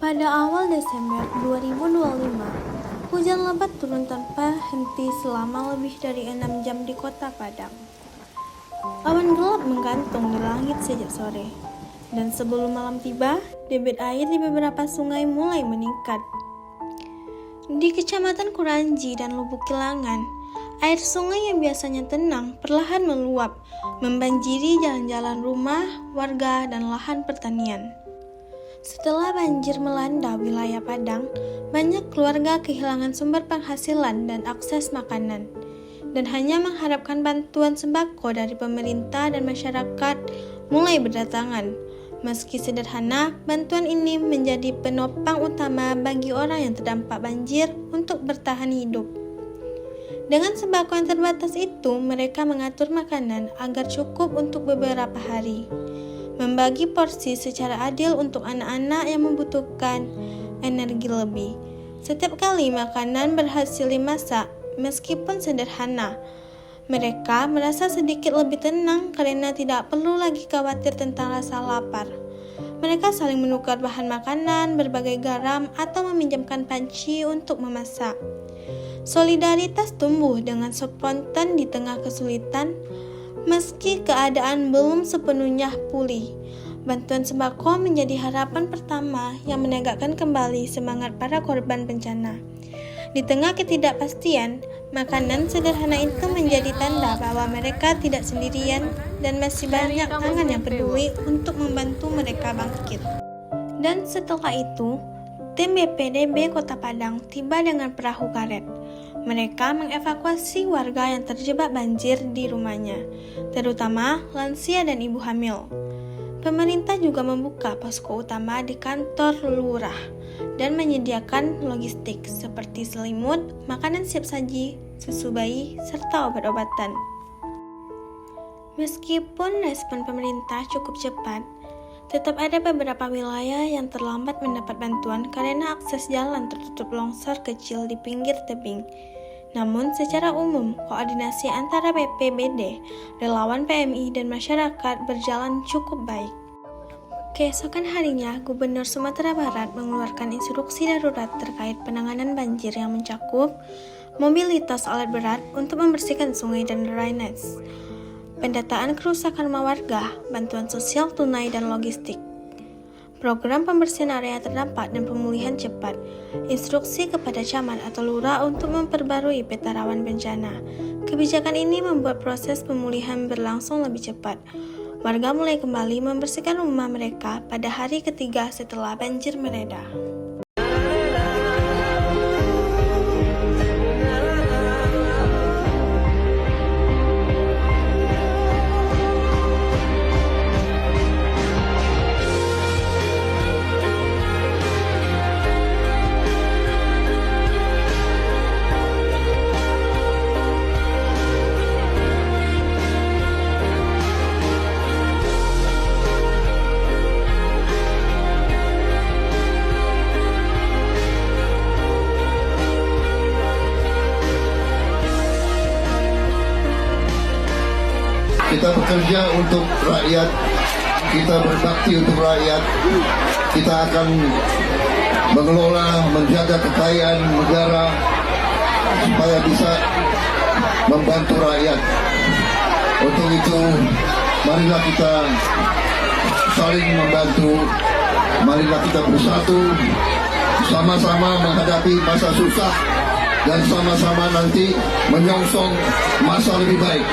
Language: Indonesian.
Pada awal Desember 2025, hujan lebat turun tanpa henti selama lebih dari 6 jam di kota Padang. Awan gelap menggantung di langit sejak sore, dan sebelum malam tiba, debit air di beberapa sungai mulai meningkat. Di Kecamatan Kuranji dan Lubuk Kilangan, air sungai yang biasanya tenang perlahan meluap, membanjiri jalan-jalan rumah, warga, dan lahan pertanian. Setelah banjir melanda wilayah Padang, banyak keluarga kehilangan sumber penghasilan dan akses makanan, dan hanya mengharapkan bantuan sembako dari pemerintah dan masyarakat mulai berdatangan. Meski sederhana, bantuan ini menjadi penopang utama bagi orang yang terdampak banjir untuk bertahan hidup. Dengan sembako yang terbatas itu, mereka mengatur makanan agar cukup untuk beberapa hari, membagi porsi secara adil untuk anak-anak yang membutuhkan energi lebih. Setiap kali makanan berhasil dimasak, meskipun sederhana, mereka merasa sedikit lebih tenang karena tidak perlu lagi khawatir tentang rasa lapar. Mereka saling menukar bahan makanan, berbagai garam, atau meminjamkan panci untuk memasak. Solidaritas tumbuh dengan spontan di tengah kesulitan. Meski keadaan belum sepenuhnya pulih, bantuan sembako menjadi harapan pertama yang menegakkan kembali semangat para korban bencana. Di tengah ketidakpastian, makanan sederhana itu menjadi tanda bahwa mereka tidak sendirian dan masih banyak tangan yang peduli untuk membantu mereka bangkit. Dan setelah itu, tim BPDB Kota Padang tiba dengan perahu karet. Mereka mengevakuasi warga yang terjebak banjir di rumahnya, terutama lansia dan ibu hamil. Pemerintah juga membuka posko utama di kantor lurah dan menyediakan logistik seperti selimut, makanan siap saji, susu bayi, serta obat-obatan. Meskipun respon pemerintah cukup cepat, tetap ada beberapa wilayah yang terlambat mendapat bantuan karena akses jalan tertutup longsor kecil di pinggir tebing. Namun secara umum, koordinasi antara BPBD, relawan PMI, dan masyarakat berjalan cukup baik. Keesokan harinya, Gubernur Sumatera Barat mengeluarkan instruksi darurat terkait penanganan banjir yang mencakup mobilitas alat berat untuk membersihkan sungai dan drainase, pendataan kerusakan rumah warga, bantuan sosial tunai dan logistik, program pembersihan area terdampak dan pemulihan cepat, instruksi kepada camat atau lurah untuk memperbarui peta rawan bencana. Kebijakan ini membuat proses pemulihan berlangsung lebih cepat. Warga mulai kembali membersihkan rumah mereka pada hari ketiga setelah banjir mereda. Kita bekerja untuk rakyat, kita berbakti untuk rakyat, kita akan mengelola, menjaga kekayaan negara supaya bisa membantu rakyat. Untuk itu, marilah kita saling membantu, marilah kita bersatu, sama-sama menghadapi masa susah, dan sama-sama nanti menyongsong masa lebih baik.